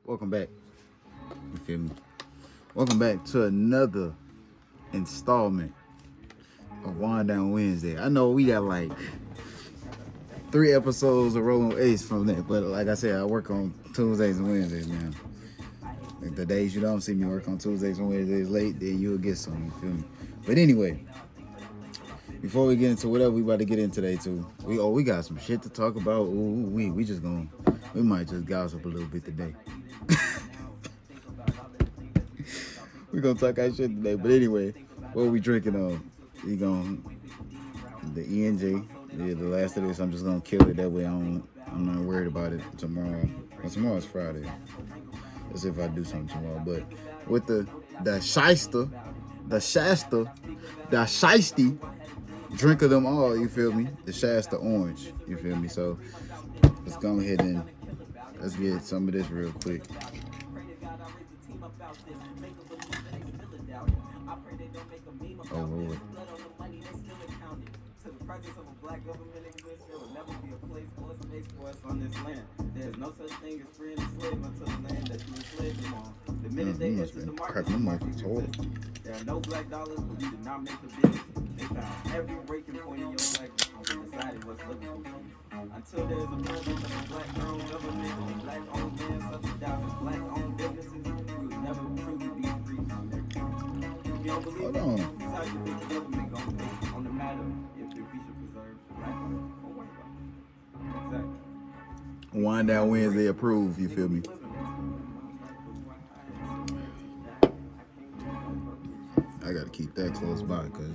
Welcome back. You feel me? Welcome back to another installment of Wind Down Wednesday. I know we got like 3 episodes of Rolling Ace from that, but like I said, I work on Tuesdays and Wednesdays now. Like the days you don't see me work on Tuesdays and Wednesdays late, then you'll get some, you feel me? But anyway, before we get into whatever we about to get in today too, we got some shit to talk about. We might just gossip a little bit today. We gonna talk our shit today. But anyway, what we drinking on? We the ENJ. Yeah, the last of this, I'm just gonna kill it that way. I'm not worried about it tomorrow. Well, tomorrow's Friday. Let's see if I do something tomorrow. But with the Shasta, drink of them all, you feel me? The Shasta Orange, you feel me? So let's go ahead and let's get some of this real quick. Oh Lord. There's no such thing as free and slave until the land that you enslaved them on. The minute they enter the market, there are no black dollars, but we did not make the business. They found every breaking point in your life and decided what's livable. Until there's a president of a black-owned government and black-owned men subsidizing black-owned businesses, we will never truly be free. If you don't believe it, decide to think the government gonna think on the matter if we should preserve black or white. Exactly. Wind Down Wednesday approved, you feel me? I gotta keep that close by because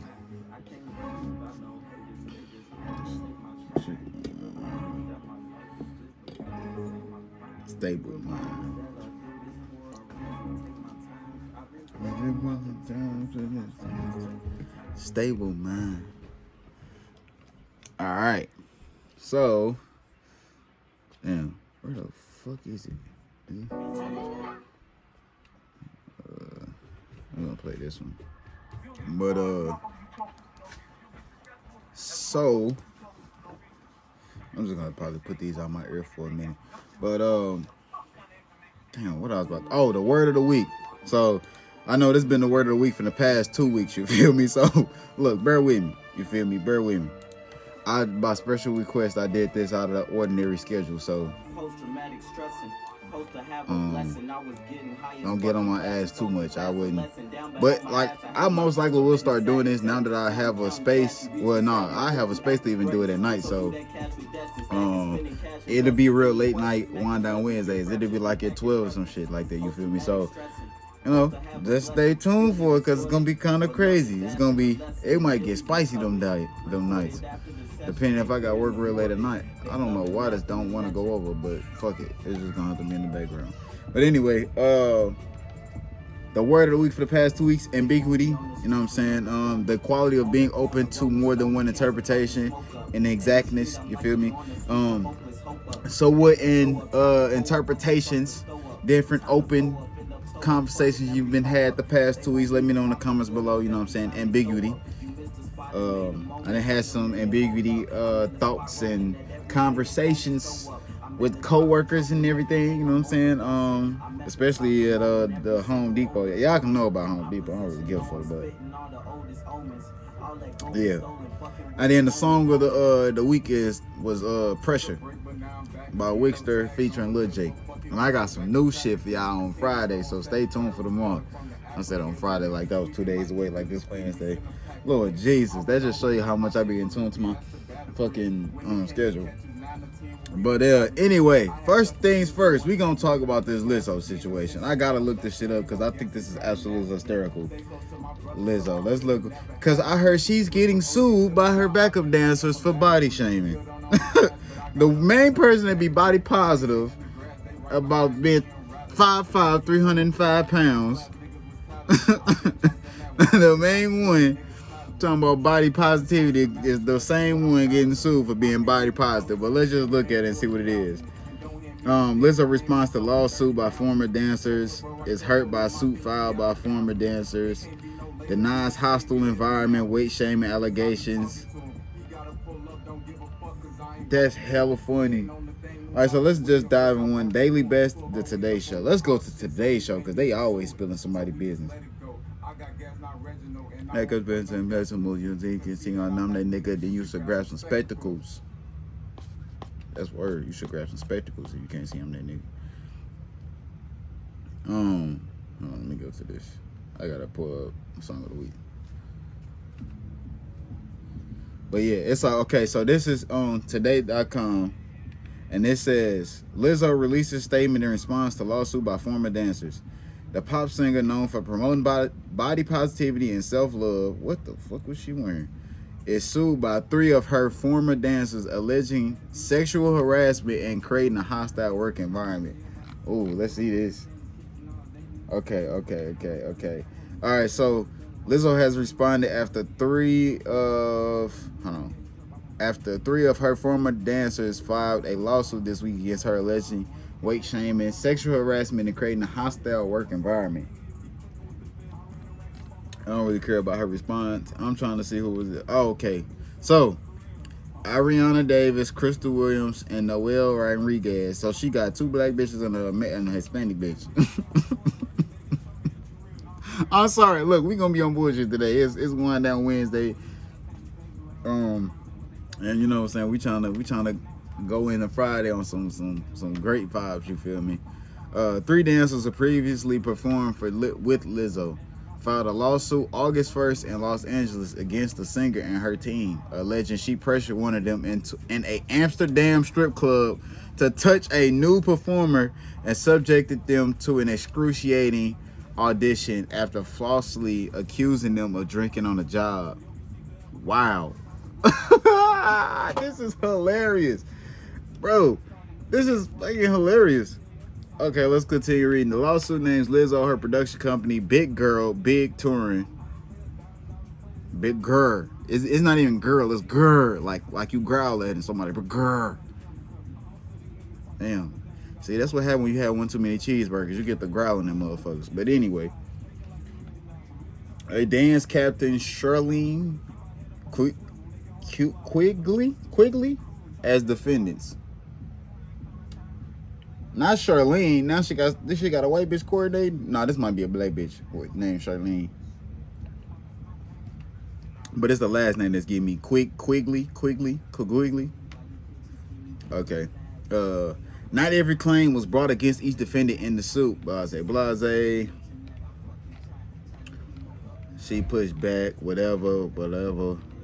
stable mind. Stable mind. All right. So, damn, where the fuck is it? I'm gonna play this one. But so I'm just gonna probably put these on my ear for a minute. But damn, what I was about the word of the week. So I know this has been the word of the week for the past 2 weeks, you feel me? So look, bear with me, you feel me? Bear with me. By special request, I did this out of the ordinary schedule, so don't get on my ass too much. I wouldn't. But like, I most likely will start doing this now that I have a space. Well, no, I have a space to even do it at night. So it'll be real late night Wind Down Wednesdays. It'll be like at 12 or some shit like that. You feel me? So, you know, just stay tuned for it because it's gonna be kind of crazy. It might get spicy them nights. Depending if I got work real late at night. I don't know why this don't want to go over, but fuck it. It's just gonna have to be in the background. But anyway, the word of the week for the past 2 weeks, ambiguity. You know what I'm saying? The quality of being open to more than one interpretation and the exactness. You feel me? So what in interpretations, different open conversations you've been had the past 2 weeks, let me know in the comments below. You know what I'm saying? Ambiguity. I done had some ambiguity thoughts and conversations with co-workers and everything, you know what I'm saying? Especially at the Home Depot. Y'all can know about Home Depot. I don't really give a fuck, but yeah. And then the song of the week was Pressure by Wixter featuring Lil Jake. And I got some new shit for y'all on Friday, so stay tuned for tomorrow. I said on Friday, like that was 2 days away, like this Wednesday. Lord Jesus, that just show you how much I be in tune to my fucking schedule. But anyway, first things first, we gonna talk about this Lizzo situation. I gotta look this shit up because I think this is absolutely hysterical. Lizzo, let's look, because I heard she's getting sued by her backup dancers for body shaming. The main person that be body positive about being 5'5", 305 pounds. The main one talking about body positivity is the same one getting sued for being body positive. But let's just look at it and see what it is. Lizzo responds to lawsuit by former dancers, is hurt by suit filed by former dancers, denies hostile environment, weight shaming allegations. That's hella funny. All right, so let's just dive in one daily best, the Today Show. Let's go to Today Show because they always spilling somebody's business. Hey, cause Benson, Benson, you can sing on them that nigga. Then you should grab some spectacles. That's word. You should grab some spectacles if you can't see him that nigga. Hold on, let me go to this. I gotta pull up a song of the week. But yeah, it's like, okay, so this is on today.com. And it says, Lizzo releases statement in response to lawsuit by former dancers. The pop singer, known for promoting body positivity and self-love, what the fuck was she wearing, is sued by 3 of her former dancers alleging sexual harassment and creating a hostile work environment. Oh, let's see this. Okay. All right, so Lizzo has responded after 3 of her former dancers filed a lawsuit this week against her alleging weight shaming, sexual harassment, and creating a hostile work environment. I don't really care about her response. I'm trying to see who was it. Oh, okay. So, Ariana Davis, Crystal Williams, and Noelle Rodriguez. So she got 2 black bitches and a Hispanic bitch. I'm sorry. Look, we gonna be on bullshit today. It's Wind Down Wednesday. And you know what I'm saying? We trying to go into Friday on some great vibes. You feel me? 3 dancers have previously performed with Lizzo filed a lawsuit August 1st in Los Angeles against the singer and her team, alleging she pressured one of them in a Amsterdam strip club to touch a new performer and subjected them to an excruciating audition after falsely accusing them of drinking on the job. Wow. This is hilarious, bro. This is fucking hilarious. Okay, let's continue reading. The lawsuit names Lizzo, her production company, Big Girl, Big Touring. Big Girl. It's not even girl, it's girl. Like you growl at and somebody, but girl. Damn. See, that's what happened when you have one too many cheeseburgers. You get the growling them motherfuckers. But anyway, a dance captain, Charlene Quigley as defendants. Not Charlene. Now she got a white bitch coordinating. Nah, this might be a black bitch named Charlene. But it's the last name that's giving me Quigley. Okay. Not every claim was brought against each defendant in the suit. Blase. She pushed back, whatever.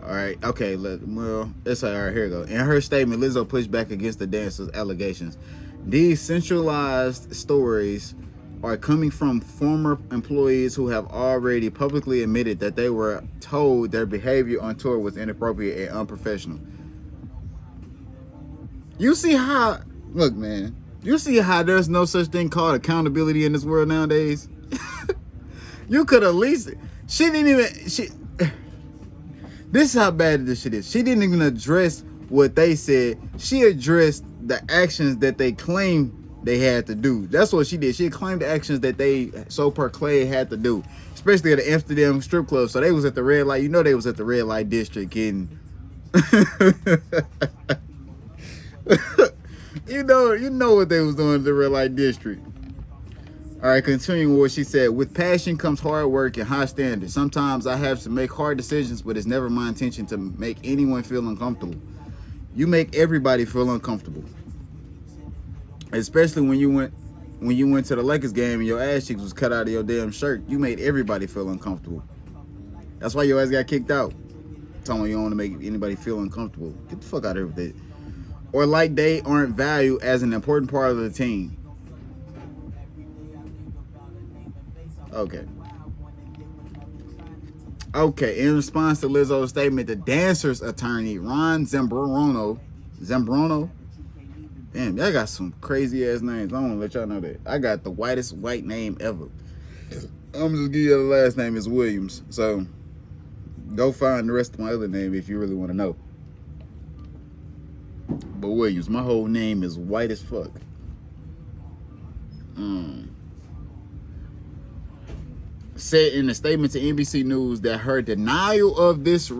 All right, okay, it's all right, here we go. In her statement, Lizzo pushed back against the dancers' allegations. These centralized stories are coming from former employees who have already publicly admitted that they were told their behavior on tour was inappropriate and unprofessional. You see how, look, man, you see how there's no such thing called accountability in this world nowadays? You could at least, this is how bad this shit is. She didn't even address what they said. She addressed the actions that they claimed they had to do. That's what she did. She claimed the actions that they so proclaimed had to do, especially at the Amsterdam strip club. So they was at the red light. You know they was at the red light district getting you know what they was doing at the red light district. All right, continuing what she said. With passion comes hard work and high standards. Sometimes I have to make hard decisions, but it's never my intention to make anyone feel uncomfortable. You make everybody feel uncomfortable. Especially when you went to the Lakers game and your ass cheeks was cut out of your damn shirt. You made everybody feel uncomfortable. That's why your ass got kicked out. Telling you don't want to make anybody feel uncomfortable. Get the fuck out of here with that. Or like they aren't valued as an important part of the team. Okay, in response to Lizzo's statement, the dancer's attorney, Ron Zambrano, damn, y'all got some crazy ass names. I want to let y'all know that. I got the whitest white name ever. I'm just give you the last name is Williams. So go find the rest of my other name if you really want to know. But Williams, my whole name is white as fuck. Said in a statement to NBC News that her denial of this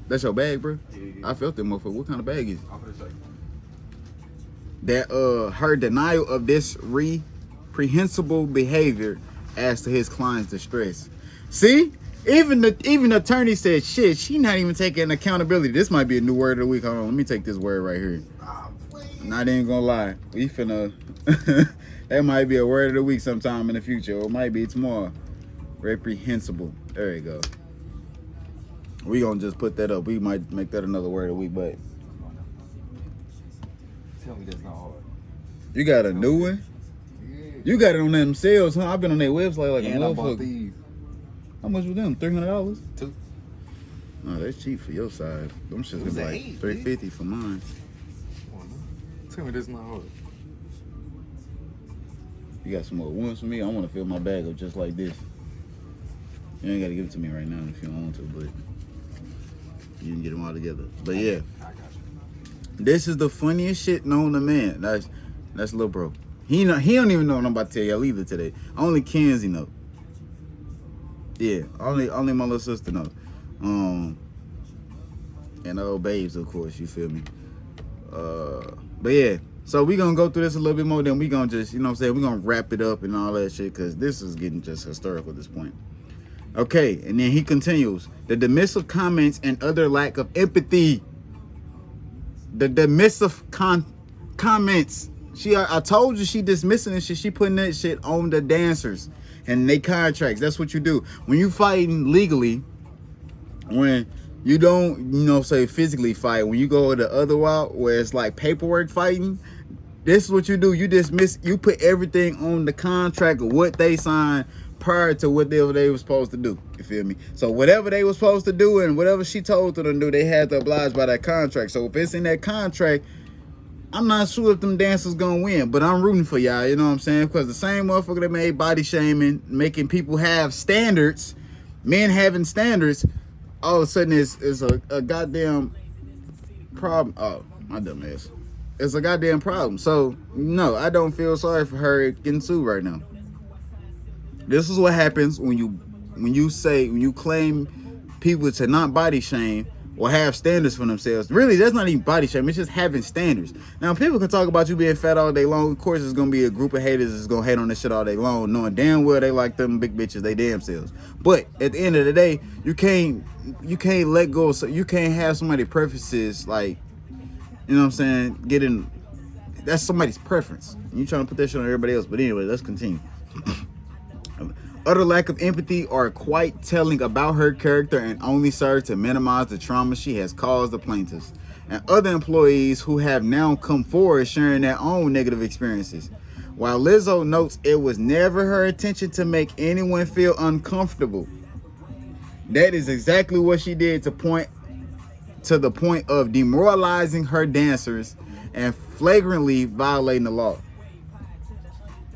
that's your bag, bro? Yeah. I felt that motherfucker. What kind of bag is it? that her denial of this reprehensible behavior adds to his client's distress. See, even the attorney said, shit, she not even taking accountability. This might be a new word of the week. Hold on, let me take this word right here. Not even gonna lie, we finna that might be a word of the week sometime in the future, or it might be tomorrow. Reprehensible. There you go. We gonna just put that up. We might make that another word of the week, but tell me that's not hard. You got a new one? Yeah. You got it on themselves, huh? I've been on their website like and a I bought motherfucker. these. How much was them? $300? 2. No, that's cheap for your size. Them shit's gonna be like $350 for mine. Tell me that's not hard. You got some more ones for me? I want to fill my bag up just like this. You ain't got to give it to me right now if you don't want to, but you can get them all together. But yeah, I got you. this is the funniest shit known to man. That's Lil Bro. He don't even know what I'm about to tell y'all either today. Only Kenzie know. Yeah, only my little sister know. And old babes, of course, you feel me? But yeah, so we gonna go through this a little bit more, then we gonna just, you know what I'm saying, we gonna wrap it up and all that shit, because this is getting just historical at this point. Okay, and then he continues. The dismissive comments and other lack of empathy. The dismissive comments. I told you she dismissing this shit. She putting that shit on the dancers and they contracts. That's what you do. When you fighting legally, when you don't, you know, say physically fight, when you go the other route where it's like paperwork fighting, this is what you do. You put everything on the contract of what they signed prior to whatever they were supposed to do. You feel me? So whatever they were supposed to do and whatever she told them to do, they had to oblige by that contract. So if it's in that contract, I'm not sure if them dancers gonna win, but I'm rooting for y'all, you know what I'm saying? Because the same motherfucker that made body shaming, making people have standards, men having standards, all of a sudden is a goddamn problem. Oh, my dumb ass. It's a goddamn problem. So, no, I don't feel sorry for her getting sued right now. This is what happens when you claim people to not body shame or have standards for themselves. Really, that's not even body shame. It's just having standards. Now, people can talk about you being fat all day long. Of course, there's going to be a group of haters that's going to hate on this shit all day long, knowing damn well they like them big bitches, they damn selves. But at the end of the day, you can't let go. So you can't have somebody preferences like, you know what I'm saying, that's somebody's preference. You trying to put that shit on everybody else. But anyway, let's continue. Utter lack of empathy are quite telling about her character and only serve to minimize the trauma she has caused the plaintiffs and other employees who have now come forward sharing their own negative experiences. While Lizzo notes it was never her intention to make anyone feel uncomfortable, that is exactly what she did to the point of demoralizing her dancers and flagrantly violating the law.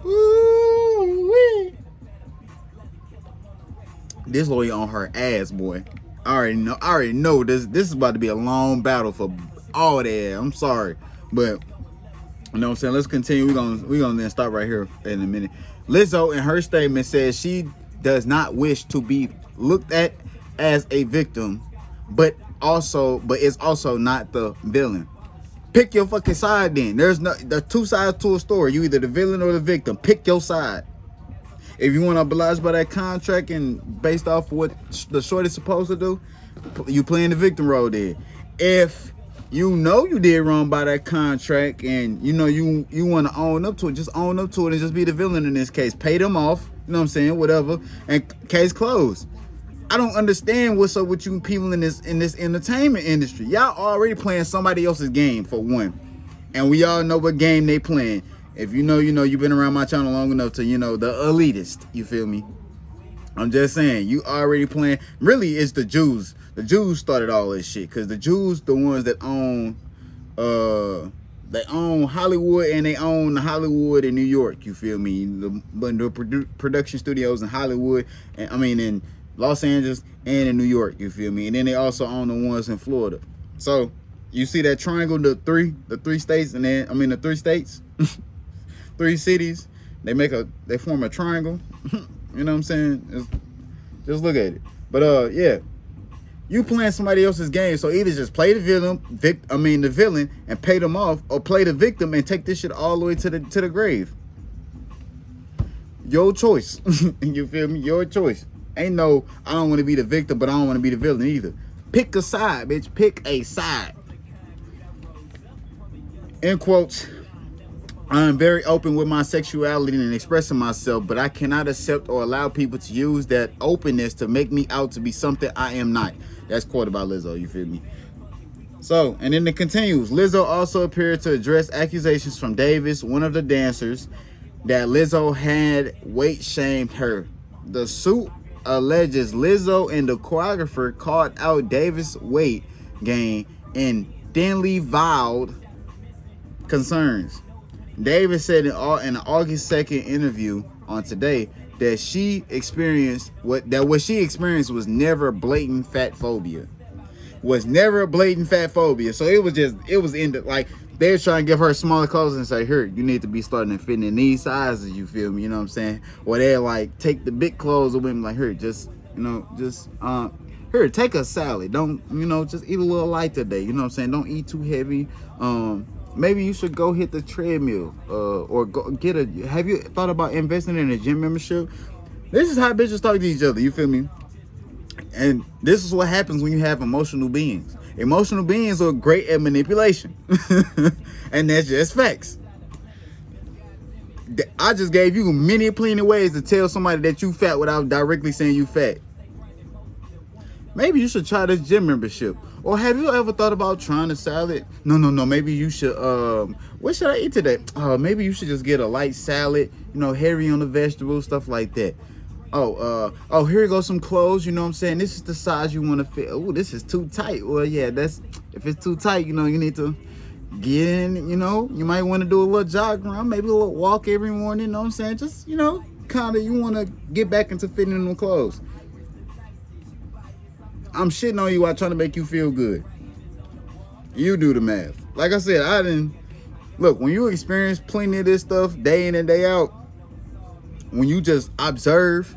Ooh-wee. This lawyer on her ass, boy. I already know this is about to be a long battle for all that. I'm sorry, but you know what I'm saying. Let's continue. We're gonna then stop right here in a minute. Lizzo, in her statement, says she does not wish to be looked at as a victim, but is also not the villain. Pick your fucking side then. There's two sides to a story. You either the villain or the victim. Pick your side. If you want to oblige by that contract and based off of what the short is supposed to do, you playing the victim role there. If you know you did wrong by that contract and you know you want to own up to it, just own up to it and just be the villain in this case. Pay them off, you know what I'm saying, whatever, and case closed. I don't understand what's up with you people in this entertainment industry. Y'all already playing somebody else's game for one. And we all know what game they playing. If you know, you know, you've been around my channel long enough to, you know, the elitist, you feel me? I'm just saying, you already playing. Really, it's the Jews. The Jews started all this shit because the Jews, the ones that own Hollywood and they own Hollywood in New York, you feel me? The production studios in Hollywood, and I mean in Los Angeles and in New York, you feel me? And then they also own the ones in Florida. So you see that triangle, the three states, and then the 3 states. 3 cities, they form a triangle. You know what I'm saying? Just look at it. But yeah, You playing somebody else's game, so either just play the villain and pay them off, or play the victim and take this shit all the way to the grave. Your choice. You feel me? Your choice. Ain't no, I don't want to be the victim, but I don't want to be the villain either. Pick a side, bitch. Pick a side. End quotes. I am very open with my sexuality and expressing myself, but I cannot accept or allow people to use that openness to make me out to be something I am not. That's quoted by Lizzo, you feel me? So, and then it continues. Lizzo also appeared to address accusations from Davis, one of the dancers, that Lizzo had weight shamed her. The suit alleges Lizzo and the choreographer called out Davis' weight gain in thinly veiled concerns. Davis said in an August 2nd interview on Today that what she experienced was never blatant fat phobia. So it was in the, like, they were trying to give her smaller clothes and say, here, you need to be starting to fit in these sizes, you feel me? You know what I'm saying? Or they're like, take the big clothes of women, like, here, here, take a salad. Don't, just eat a little light today. You know what I'm saying? Don't eat too heavy. Maybe you should go hit the treadmill, or go get have you thought about investing in a gym membership? This is how bitches talk to each other, you feel me? And this is what happens when you have emotional beings. Emotional beings are great at manipulation. And that's just facts. I just gave you plenty ways to tell somebody that you fat without directly saying you fat. Maybe you should try this gym membership. Or have you ever thought about trying a salad? No. Maybe you should, what should I eat today? Maybe you should just get a light salad, heavy on the vegetables, stuff like that. Here goes some clothes, you know what I'm saying? This is the size you want to fit. Oh, this is too tight. Well, yeah, if it's too tight, you need to get in, you might want to do a little jog around, maybe a little walk every morning, you know what I'm saying? Just, kind of, you want to get back into fitting in them clothes. I'm shitting on you while trying to make you feel good. You do the math. Like I said, look, when you experience plenty of this stuff day in and day out, when you just observe,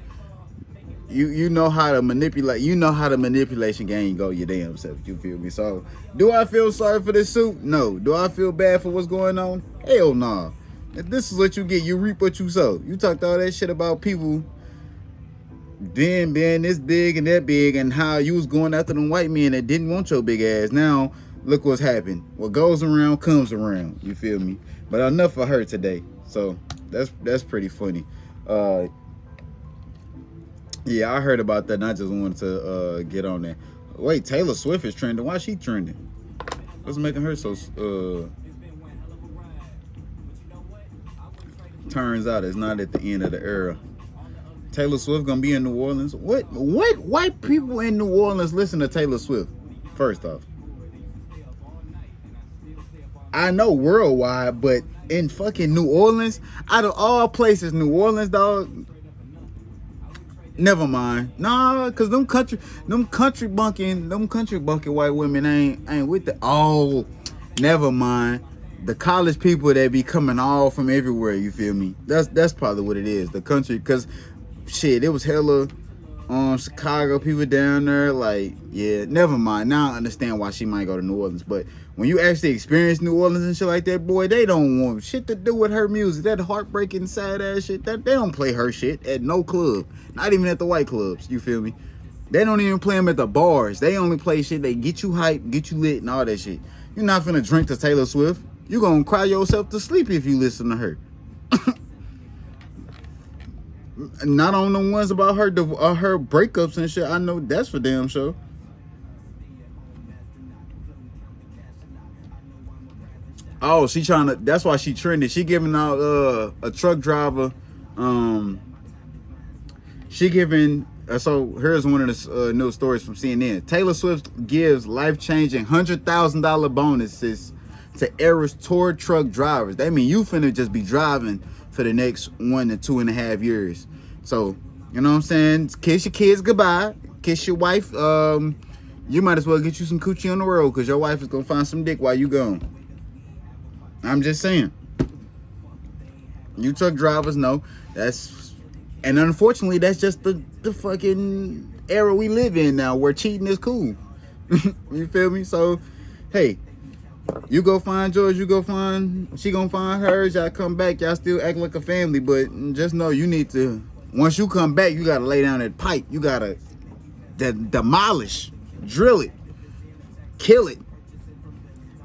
you know how to manipulate. You know how the manipulation game go your damn self. You feel me? So, do I feel sorry for this suit? No. Do I feel bad for what's going on? Hell no. If this is what you get, you reap what you sow. You talked all that shit about people being this big and that big, and how you was going after them white men that didn't want your big ass. Now, look what's happened. What goes around comes around. You feel me? But enough for her today. So, that's pretty funny. Yeah, I heard about that and I just wanted to get on there. Wait, Taylor Swift is trending. Why is she trending? What's making her so turns out it's not at the end of the era. Taylor Swift gonna be in New Orleans. What white people in New Orleans listen to Taylor Swift? First off, I know worldwide, but in fucking New Orleans, out of all places, New Orleans, dog. Never mind. Nah, cause them country bunking white women ain't with the. Oh, never mind. The college people that be coming all from everywhere. You feel me? That's probably what it is. The country, cause shit, it was hella Chicago people down there. Like, yeah, never mind. Now I understand why she might go to New Orleans. But when you actually experience New Orleans and shit like that, boy, they don't want shit to do with her music. That heartbreaking, sad ass shit. That they don't play her shit at no club. Not even at the white clubs. You feel me? They don't even play them at the bars. They only play shit. They get you hyped, get you lit, and all that shit. You're not finna drink to Taylor Swift. You're gonna cry yourself to sleep if you listen to her. Not on the ones about her breakups and shit. I know that's for damn sure. Oh, she trying to. That's why she trended. She giving out a truck driver. She giving. So here's one of the news stories from CNN. Taylor Swift gives life-changing $100,000 bonuses to Eras tour truck drivers. That mean you finna just be driving for the next 1 to 2.5 years. So, you know what I'm saying? Kiss your kids goodbye. Kiss your wife. You might as well get you some coochie on the road because your wife is gonna find some dick while you gone. I'm just saying. You truck drivers know and unfortunately that's just the fucking era we live in now where cheating is cool. You feel me? So, hey, you go find George, she gonna find hers, y'all come back, y'all still act like a family, but just know you need to, once you come back, you gotta lay down that pipe. You gotta demolish, drill it, kill it,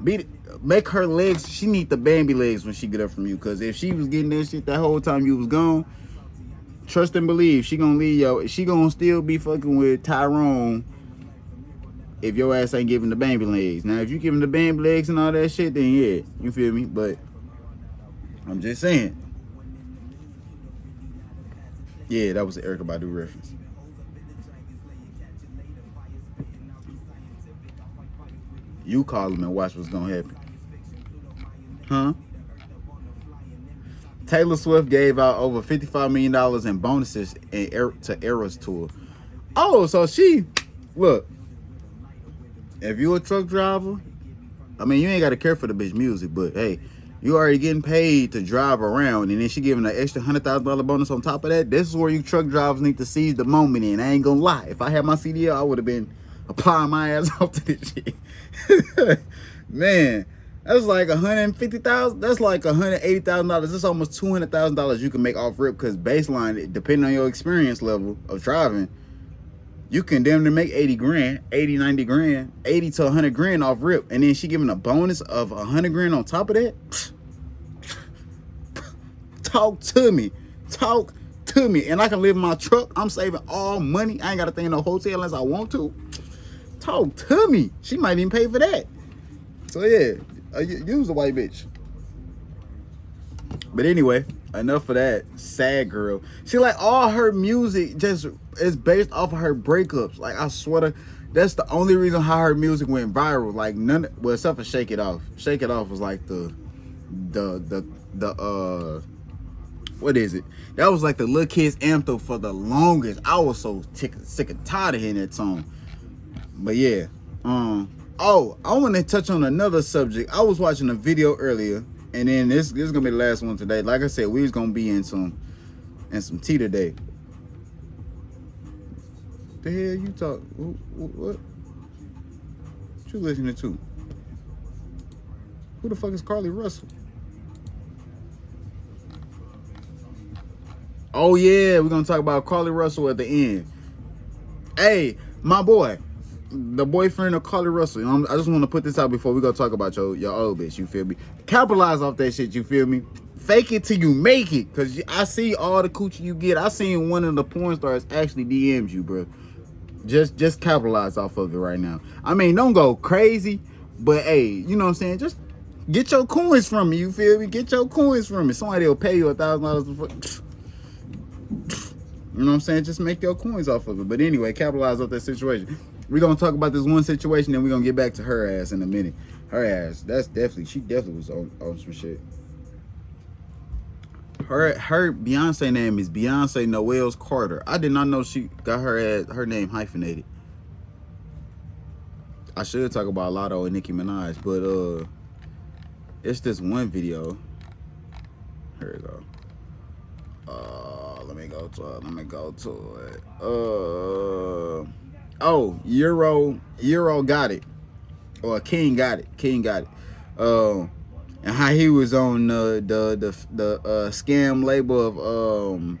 beat it, make her legs, she need the Bambi legs when she get up from you, because if she was getting that shit that whole time you was gone, trust and believe, she gonna leave yo, she gonna still be fucking with Tyrone if your ass ain't giving the Bambi legs. Now, if you giving the Bambi legs and all that shit, then yeah, you feel me? But I'm just saying. Yeah, that was an Erykah Badu reference. You call him and watch what's gonna happen. Huh? Taylor Swift gave out over $55 million in bonuses to Eras tour. Oh, so she, look, if you a truck driver, I mean, you ain't got to care for the bitch music, but hey, you already getting paid to drive around, and then she giving an extra $100,000 bonus on top of that. This is where you truck drivers need to seize the moment in. I ain't gonna lie. If I had my CDL, I would have been applying my ass off to this shit. Man, that's like $150,000. That's like $180,000. That's almost $200,000 you can make off rip, because baseline, depending on your experience level of driving, you can damn near make 80 grand, 80, 90 grand, 80 to 100 grand off rip. And then she giving a bonus of 100 grand on top of that. Talk to me. Talk to me. And I can live in my truck. I'm saving all money. I ain't got to stay in no hotel unless I want to. Talk to me. She might even pay for that. So yeah, use a white bitch. But anyway, enough of that sad girl. She like all her music just is based off of her breakups. Like I swear to, that's the only reason how her music went viral. Like none, well except for Shake It Off. Shake It Off was like the what is it? That was like the little kids anthem for the longest. I was so sick and tired of hearing that song. But yeah, oh, I want to touch on another subject. I was watching a video earlier. And then this is gonna be the last one today. Like I said, we was gonna be in some tea today. The hell you talk? What you listening to? Who the fuck is Carlee Russell? Oh yeah, we're gonna talk about Carlee Russell at the end. Hey, my boy, the boyfriend of Carlee Russell. I just want to put this out before we go talk about your old bitch. You feel me? Capitalize off that shit. You feel me? Fake it till you make it. Cause I see all the coochie you get. I seen one of the porn stars actually DM'd you, bro. Just capitalize off of it right now. I mean, don't go crazy, but hey, you know what I'm saying? Just get your coins from me. You feel me? Get your coins from me. Somebody will pay you $1,000. You know what I'm saying? Just make your coins off of it. But anyway, capitalize off that situation. We're going to talk about this one situation, and we're going to get back to her ass in a minute. Her ass, she definitely was on some shit. Her Beyonce name is Beyonce Noel's Carter. I did not know she got her name hyphenated. I should talk about Lotto and Nicki Minaj, but it's this one video. Here we go. Let me go to it. Oh, Euro got it. Or King got it. And how he was on the scam label of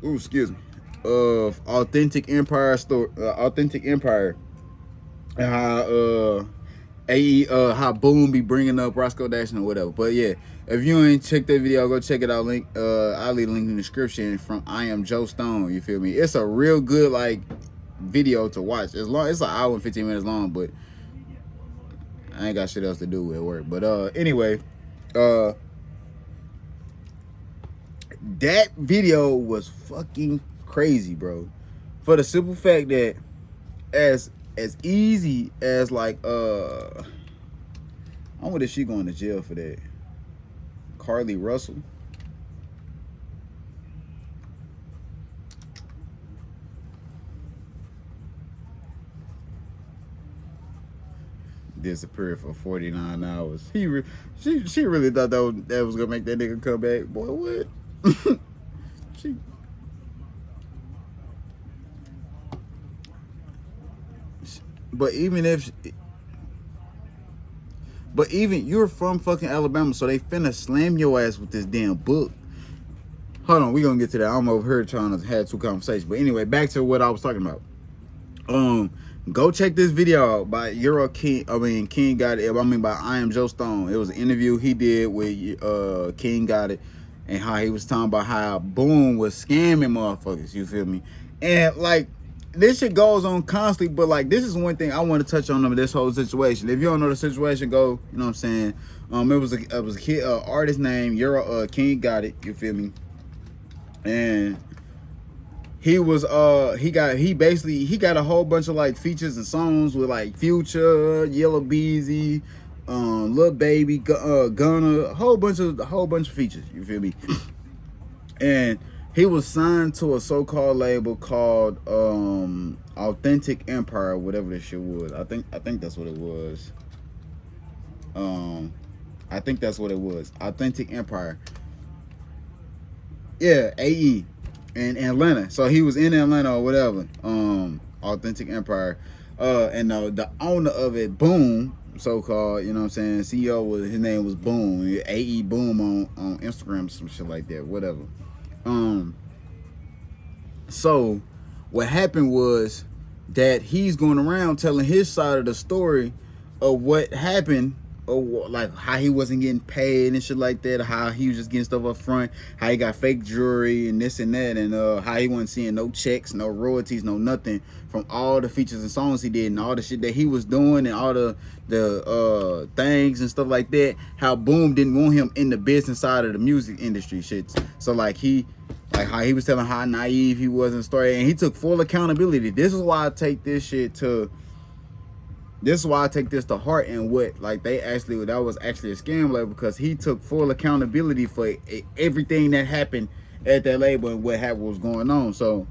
excuse me, of Authentic Empire store, Authentic Empire, and how how Boom be bringing up Roscoe Dash or whatever. But yeah, if you ain't checked that video, go check it out. Link, I'll leave a link in the description from I Am Joe Stone. You feel me? It's a real good like video to watch. It's long. It's an hour and 15 minutes long, but I ain't got shit else to do at work. But anyway, that video was fucking crazy, bro. For the simple fact that as easy as like I wonder if she going to jail for that. Carlee Russell. Disappeared for 49 hours. She really thought that was gonna make that nigga come back. Boy, what? but even if, but even you're from fucking Alabama, so they finna slam your ass with this damn book. Hold on, we gonna get to that. I'm over here trying to have two conversations. But anyway, back to what I was talking about. Go check this video out by Euro King. King Gotit. By I Am Joe Stone. It was an interview he did with King Gotit, and how he was talking about how Boom was scamming motherfuckers. You feel me? And like this shit goes on constantly, but like this is one thing I want to touch on this whole situation. If you don't know the situation, go. You know what I'm saying? It was a kid, artist named Euro King Gotit. You feel me? And he was he got a whole bunch of like features and songs with like Future, Yellow Beezy, Lil Baby, Gunna, a whole bunch of features. You feel me? And he was signed to a so-called label called Authentic Empire, whatever this shit was. I think that's what it was. I think that's what it was. Authentic Empire. Yeah, AE. In Atlanta. So he was in Atlanta or whatever. Authentic Empire. And the owner of it, Boom, so-called, you know what I'm saying, CEO, his name was Boom. AE Boom on Instagram, some shit like that, whatever. So what happened was that he's going around telling his side of the story of what happened, or like how he wasn't getting paid and shit like that, how he was just getting stuff up front, how he got fake jewelry and this and that, and how he wasn't seeing no checks, no royalties, no nothing from all the features and songs he did and all the shit that he was doing and all the things and stuff like that. How Boom didn't want him in the business side of the music industry shit. So like how he was telling how naive he was in the story, and he took full accountability. This is why I take this to heart, and what like that was actually a scam label, because he took full accountability for everything that happened at that label and what was going on. So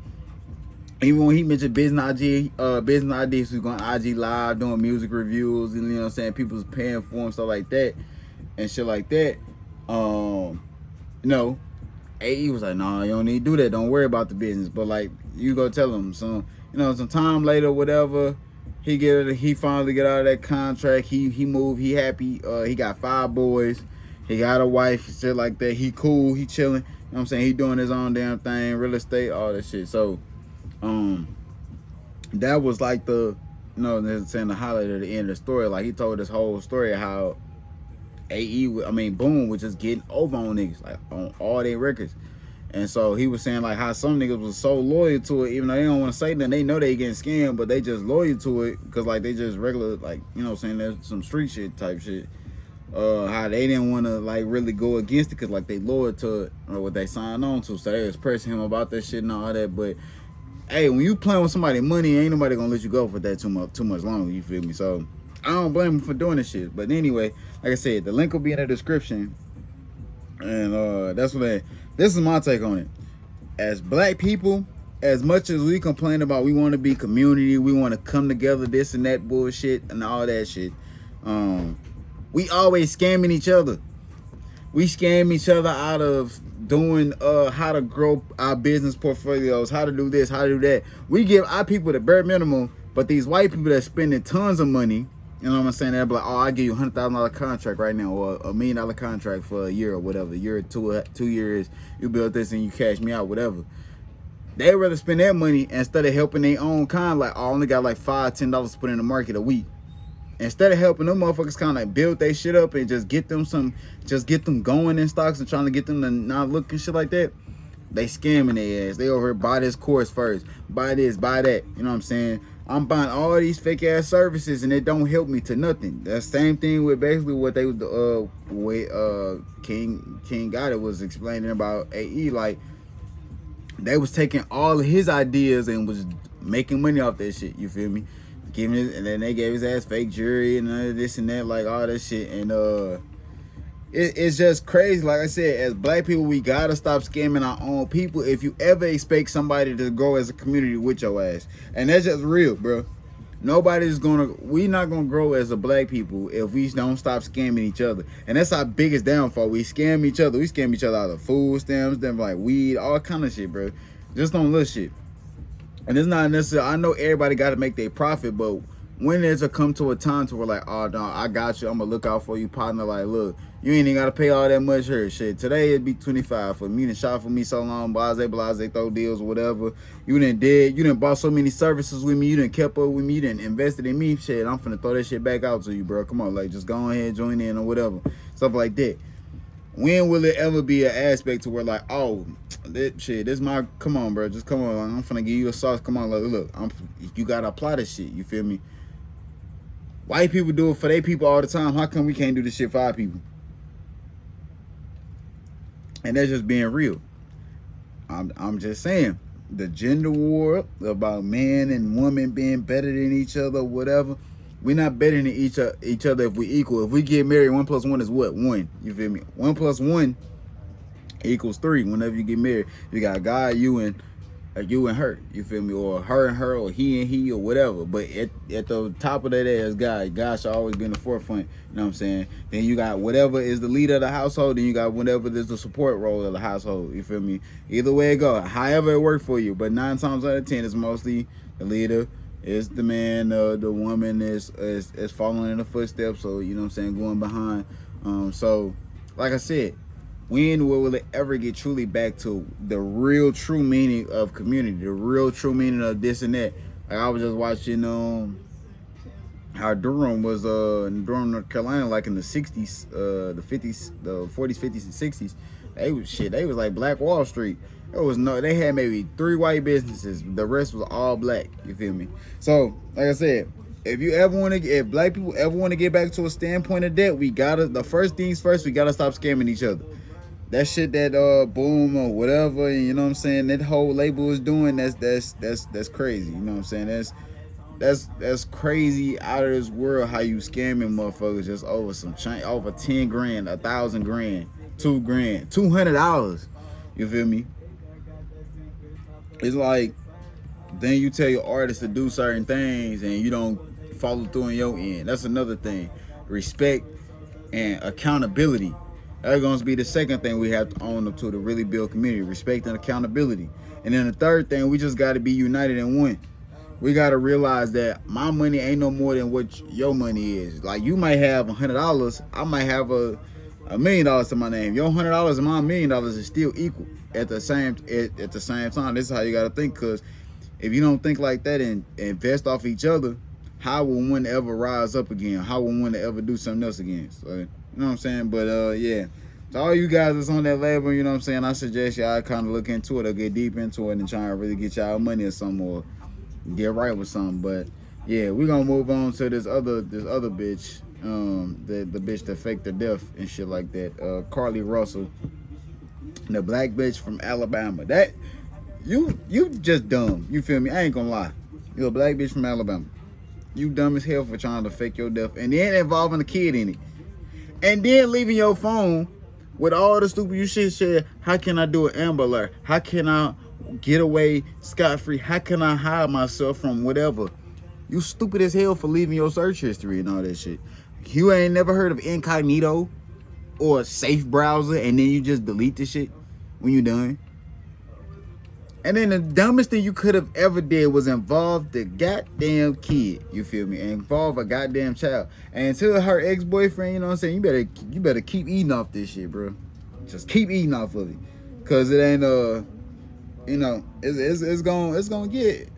even when he mentioned business ideas, he was going IG live doing music reviews, and you know what I'm saying, people was paying for him, stuff like that and shit like that. AE was like, nah, you don't need to do that, don't worry about the business. But like, you go tell him. So some time later, whatever, he finally get out of that contract. He moved, he happy. He got 5 boys, he got a wife, shit like that. He cool, he chilling, you know what I'm saying, he doing his own damn thing, real estate, all that shit. So that was like the the highlight of the end of the story. Like, he told this whole story how Boom was just getting over on niggas, like on all their records. And so he was saying like how some niggas was so loyal to it, even though they don't want to say that, they know they getting scammed, but they just loyal to it because like they just regular, like, you know what I'm saying, there's some street shit type shit. How they didn't want to like really go against it because like they loyal to it or what they signed on to. So they was pressing him about that shit and all that. But hey, when you playing with somebody's money, ain't nobody gonna let you go for that too much longer. You feel me? So I don't blame him for doing this shit. But anyway, like I said, the link will be in the description. And this is my take on it. As black people, as much as we complain about we want to be community, we want to come together, this and that bullshit and all that shit, we always scamming each other. We scam each other out of doing how to grow our business portfolios, how to do this, how to do that. We give our people the bare minimum, but these white people that spending tons of money, you know what I'm saying, they're like, oh, I give you $100,000 contract right now, or $1 million contract for a year or whatever, a year or 2 years, you build this and you cash me out, whatever. They'd rather spend that money instead of helping their own kind, like, I only got like $5-10 to put in the market a week. Instead of helping them motherfuckers kind of like build their shit up and just get them going in stocks and trying to get them to not look and shit like that, they scamming their ass. They over here, buy this course first, buy this, buy that, you know what I'm saying? I'm buying all these fake ass services and it don't help me to nothing. That same thing with basically what they was King Gotit was explaining about AE. Like, they was taking all of his ideas and was making money off that shit. You feel me? Giving it, and then they gave his ass fake jewelry and this and that, like all that shit. And it's just crazy. Like I said, as black people, we gotta stop scamming our own people if you ever expect somebody to grow as a community with your ass. And that's just real, bro. We not gonna grow as a black people if we don't stop scamming each other. And that's our biggest downfall. We scam each other. We scam each other out of food stamps, them like weed, all kind of shit, bro. Just on little shit. And it's not necessarily, I know everybody got to make their profit, but when there's a come to a time to where like, oh no, I got you, I'm gonna look out for you, partner. Like, look, you ain't even gotta pay all that much here. Shit, today it'd be 25 for me. You done shot for me so long, blase, throw deals, whatever. You done bought so many services with me, you done kept up with me, you done invested in me. Shit, I'm finna throw that shit back out to you, bro. Come on, like, just go ahead, join in or whatever. Stuff like that. When will it ever be an aspect to where like, oh, this my, come on, bro, just come on, like, I'm finna give you a sauce. Come on, look, you gotta apply this shit. You feel me? White people do it for their people all the time. How come we can't do this shit for our people? And that's just being real. I'm just saying, the gender war about man and woman being better than each other, whatever. We're not better than each other if we equal. If we get married, 1 + 1 is what? 1. You feel me? 1 + 1 equals 3. Whenever you get married, you got a guy, you and her. You feel me? Or her and her, or he and he, or whatever. But at the top of that ass, God should always be in the forefront. You know what I'm saying? Then you got whatever is the leader of the household. Then you got whatever is the support role of the household. You feel me? Either way it go, however it worked for you. But 9 times out of 10, it's mostly the leader. It's the man, the woman is following in the footsteps, so you know what I'm saying, going behind. So like I said, when will it ever get truly back to the real true meaning of community, the real true meaning of this and that? Like I was just watching how Durham was in Durham, North Carolina, like in the 60s, the 50s, the 40s, 50s, and 60s. They was like Black Wall Street. They had maybe 3 white businesses. The rest was all black. You feel me? So, like I said, if black people ever want to get back to a standpoint of that, the first things first, we gotta stop scamming each other. That shit that Boom or whatever, you know what I'm saying, that whole label is doing, that's crazy. You know what I'm saying? That's crazy, out of this world, how you scamming motherfuckers just over some change, over 10 grand, 1,000 grand, 2 grand, $200. You feel me? It's like, then you tell your artist to do certain things and you don't follow through on your end. That's another thing. Respect and accountability. That's going to be the second thing we have to own up to really build community. Respect and accountability. And then the third thing, we just got to be united in one. We got to realize that my money ain't no more than what your money is. Like, you might have $100. I might have $1 million to my name. Your $100 and my $1 million is still equal at the same time. This is how you got to think, because if you don't think like that and invest off each other, how will one ever rise up again? How will one ever do something else again? So, you know what I'm saying? But yeah, to all you guys that's on that label, you know what I'm saying, I suggest y'all kind of look into it or get deep into it and try and really get y'all money or something, or get right with something. But yeah, we're gonna move on to this other bitch, the bitch that faked her death and shit like that, Carlee Russell, the black bitch from Alabama. That you just dumb. You feel me? I ain't gonna lie. You a black bitch from Alabama. You dumb as hell for trying to fake your death and then involving a kid in it, and then leaving your phone with all the stupid you shit. How can I do an Amber Alert? How can I get away scot-free? How can I hide myself from whatever? You stupid as hell for leaving your search history and all that shit. You ain't never heard of incognito or safe browser, and then you just delete the shit when you done. And then the dumbest thing you could have ever did was involve the goddamn kid. You feel me? And involve a goddamn child. And until her ex-boyfriend, you know what I'm saying, you better keep eating off this shit, bro. Just keep eating off of it. Cause it ain't you know, it's gonna get,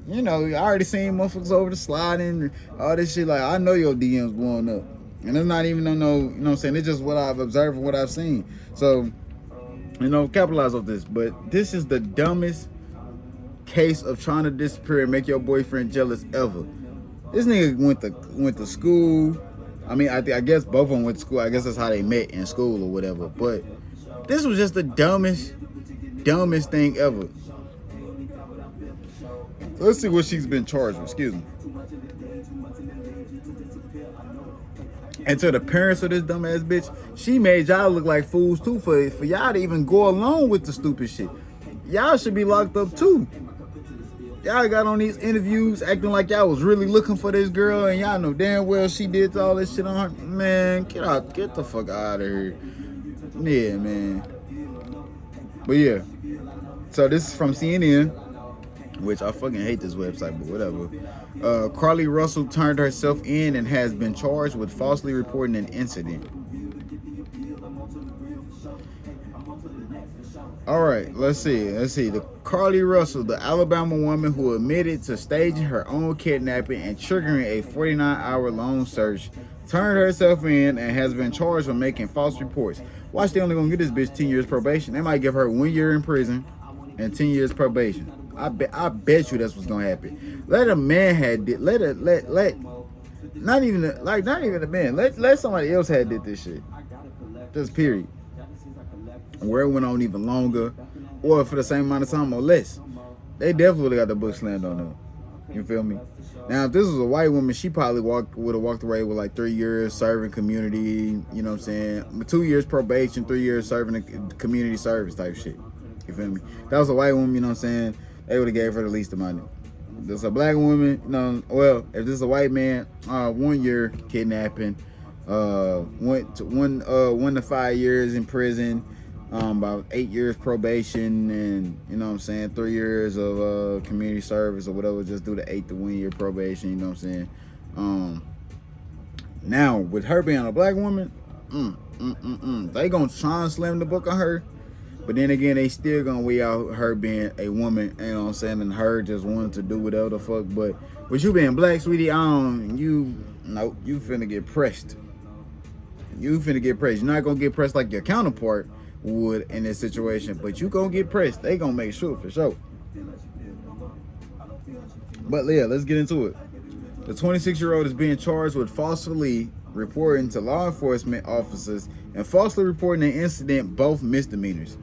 you know, I already seen motherfuckers over the sliding and all this shit. Like, I know your DMs blowing up. And it's not even no, you know what I'm saying, it's just what I've observed and what I've seen. So, you know, capitalize off this. But this is the dumbest case of trying to disappear and make your boyfriend jealous ever. This nigga went to school. I mean, I guess both of them went to school. I guess that's how they met, in school or whatever. But this was just the dumbest thing ever. So let's see what she's been charged with. Excuse me. And to the parents of this dumbass bitch, she made y'all look like fools too for y'all to even go along with the stupid shit. Y'all should be locked up too. Y'all got on these interviews acting like y'all was really looking for this girl, and y'all know damn well she did all this shit on her. Man, get the fuck out of here. Yeah, man. But yeah, so this is from CNN. which I fucking hate this website, but whatever. Carlee Russell turned herself in and has been charged with falsely reporting an incident. All right, let's see. The Carlee Russell, the Alabama woman who admitted to staging her own kidnapping and triggering a 49-hour-long search, turned herself in and has been charged with making false reports. Watch, they only gonna give this bitch 10 years probation. They might give her 1 year in prison and 10 years probation. I bet you that's what's gonna happen. Let a man had did. Not even a man. Let somebody else had did this shit. Just period. Where it went on even longer, or for the same amount of time or less. They definitely got the book slammed on them. You feel me? Now, if this was a white woman, she probably would have walked away with like 3 years serving community, you know what I'm saying? 2 years probation, 3 years serving a community service type shit. You feel me? If that was a white woman, you know what I'm saying? They would have gave her the least amount. If this is a black woman, you know, well, if this is a white man, 1 year kidnapping, 1 to 5 years in prison, about 8 years probation, and you know what I'm saying, 3 years of community service or whatever. Just do the 8 to 1 year probation. You know what I'm saying. Now with her being a black woman, they gonna try and slam the book on her, but then again, they still gonna weigh out her being a woman. You know what I'm saying, and her just wanting to do whatever the fuck. But with you being black, sweetie, you finna get pressed. You finna get pressed. You're not gonna get pressed like your counterpart would in this situation, but you gonna get pressed. They gonna make sure for sure. But yeah, let's get into it. The 26-year-old is being charged with falsely reporting to law enforcement officers and falsely reporting an incident, both misdemeanors.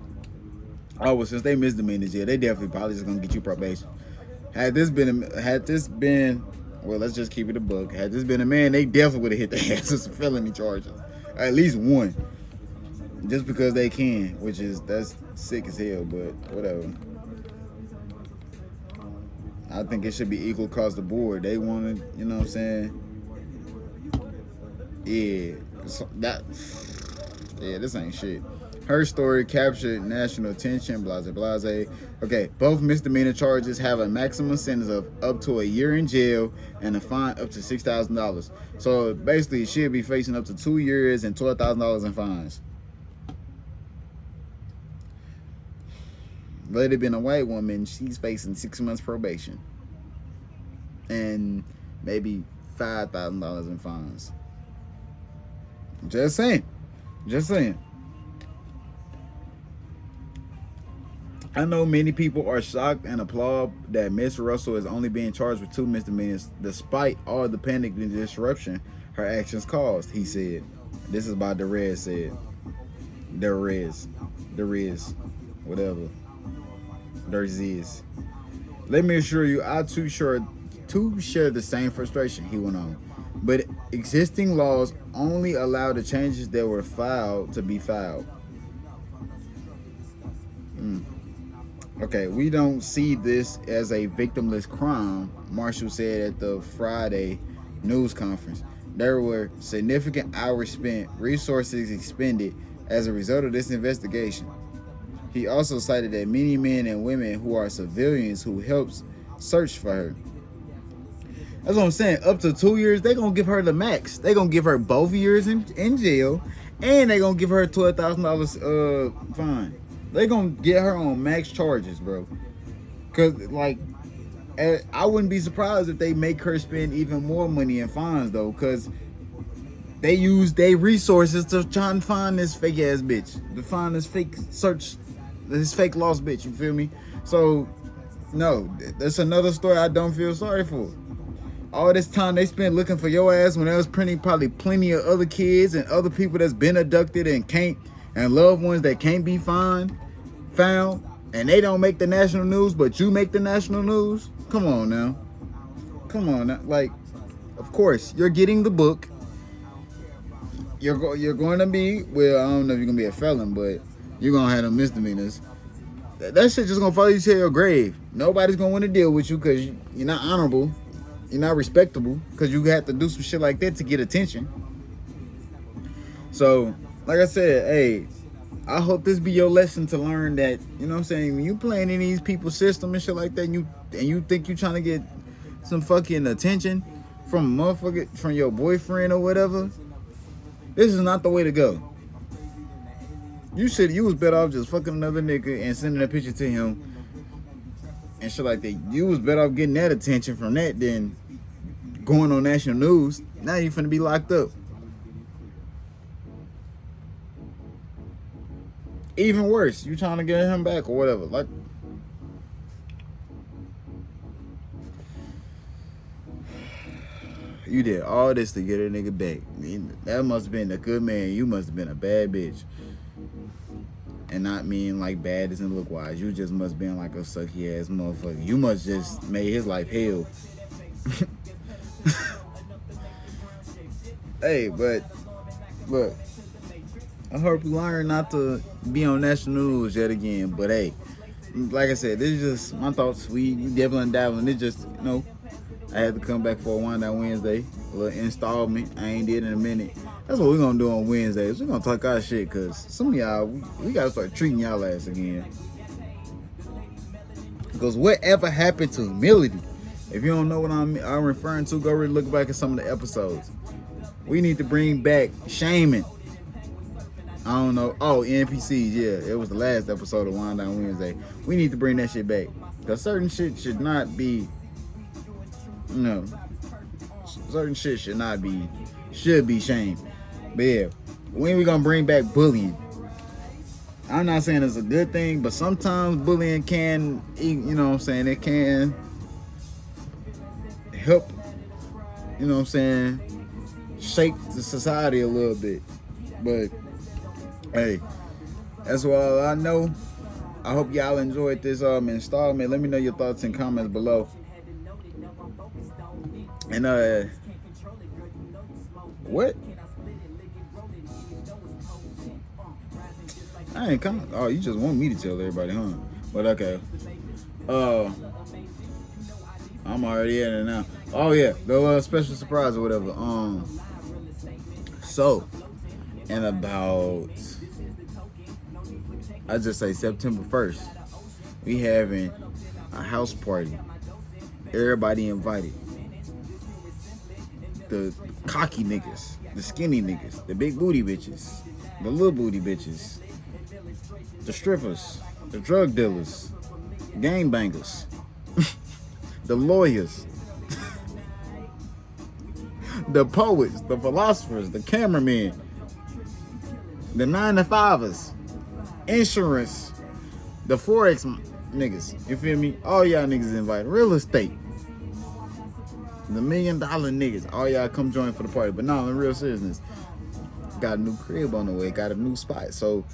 Oh, well, since they misdemeanors, yeah, they definitely probably just gonna get you probation. Had this been, well, let's just keep it a buck. Had this been a man, they definitely would have hit their ass with some felony charges, at least one. Just because they can, that's sick as hell, but whatever. I think it should be equal across the board. They wanted, you know what I'm saying? Yeah, this ain't shit. Her story captured national attention, blase blase. Okay, both misdemeanor charges have a maximum sentence of up to a year in jail and a fine up to $6,000. So basically, she'll be facing up to 2 years and $12,000 in fines. Let it been a white woman, she's facing 6 months probation and maybe $5,000 in fines. Just saying. I know many people are shocked and applaud that Miss Russell is only being charged with 2 misdemeanors, despite all the panic and disruption her actions caused, he said. This is by Derez said. Derez, whatever. Derez. Let me assure you, I too share the same frustration, he went on. But existing laws only allow the changes that were filed to be filed. Okay, we don't see this as a victimless crime, Marshall said at the Friday news conference. There were significant hours spent, resources expended as a result of this investigation. He also cited that many men and women who are civilians who helped search for her. That's what I'm saying. Up to 2 years, they gonna give her the max. They gonna give her both years in jail, and they gonna give her $12,000 fine. They gonna get her on max charges, bro. Cause like, I wouldn't be surprised if they make her spend even more money in fines though, cause they use their resources to try and find this fake ass bitch, to find this fake lost bitch. You feel me? So, no, that's another story I don't feel sorry for. All this time they spent looking for your ass when there was probably plenty of other kids and other people that's been abducted and loved ones that can't be found, and they don't make the national news, but you make the national news. Come on now. Like, of course you're getting the book. You're going to be, well, I don't know if you're gonna be a felon, but you're gonna have them misdemeanors. That shit just gonna follow you to your grave. Nobody's gonna want to deal with you because you're not honorable. You're not respectable, because you have to do some shit like that to get attention. So, like I said, hey, I hope this be your lesson to learn that, you know what I'm saying, when you playing in these people's system and shit like that, and you think you trying to get some fucking attention from a motherfucker, from your boyfriend or whatever, this is not the way to go. You was better off just fucking another nigga and sending a picture to him and shit like that. You was better off getting that attention from that than going on national news. Now you finna be locked up. Even worse, you trying to get him back or whatever. Like, you did all this to get a nigga back. That must have been a good man. You must have been a bad bitch. And not mean like bad as in look wise. You just must have been like a sucky ass motherfucker. You must just made his life hell. Hey, but look, I hope you learn not to be on national news yet again. But hey, like I said, this is just my thoughts. We dabbling and dabbling. It's just, you know, I had to come back for a Wind Down Wednesday, a little installment. I ain't did in a minute. That's what we're gonna do on Wednesdays. We're gonna talk our shit, cause some of y'all, we gotta start treating y'all ass again. Because whatever happened to humility? If you don't know what I'm referring to, go really look back at some of the episodes. We need to bring back shaming. I don't know. Oh, NPCs, yeah. It was the last episode of Wind Down Wednesday. We need to bring that shit back. Because certain shit should not be, certain shit should be shamed. But yeah, when we gonna bring back bullying? I'm not saying it's a good thing, but sometimes bullying can, you know what I'm saying, it can help, you know what I'm saying, shape the society a little bit. But hey, that's all I know. I hope y'all enjoyed this installment. Let me know your thoughts and comments below. And what? I ain't coming. Oh, you just want me to tell everybody, huh? But okay. I'm already in it now. Oh yeah, the special surprise or whatever. So in about, I just say September 1st, we having a house party. Everybody invited. The cocky niggas, the skinny niggas, the big booty bitches, the little booty bitches, the strippers, the drug dealers, gangbangers, the lawyers, the poets, the philosophers, the cameramen, the 9-to-5ers, insurance, the Forex niggas, you feel me? All y'all niggas invited. Real estate, the $1 million niggas, all y'all come join for the party. But no, in real seriousness, got a new crib on the way, got a new spot. So,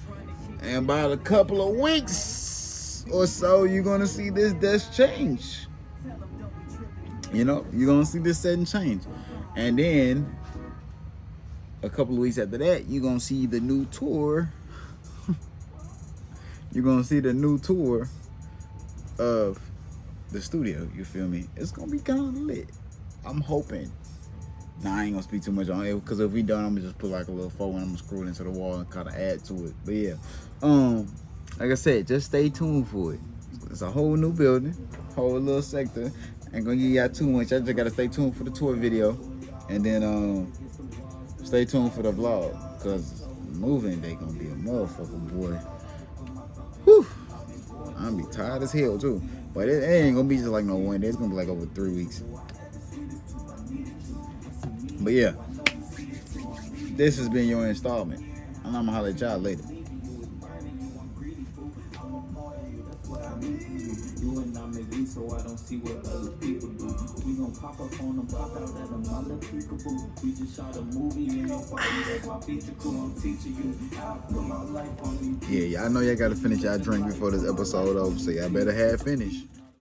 and about a couple of weeks or so, you're gonna see this desk change. You know, you're gonna see this setting change. And then a couple of weeks after that, you're gonna see the new tour. You're gonna see the new tour of the studio, you feel me? It's gonna be kind of lit. I'm hoping. Nah, I ain't gonna speak too much on it, because if we done, I'm gonna just put like a little photo and I'm gonna screw it into the wall and kind of add to it. But yeah, like I said, just stay tuned for it. It's a whole new building, whole little sector. Ain't gonna give y'all too much. I just gotta stay tuned for the tour video, and then stay tuned for the vlog, because moving day gonna be a motherfucker, boy. Whew. I'm gonna be tired as hell too, but it ain't gonna be just like no one day. It's gonna be like over 3 weeks. But yeah, this has been your installment, and I'm gonna holler at y'all later. So I don't see what other people do. We gon' pop up on them, pop out at them, I look peekaboo. We just shot a movie in your party, that's my feature crew. I'm teaching you how to put my life on you. Yeah, y'all know y'all gotta finish y'all drink before this episode over, so y'all better have finished.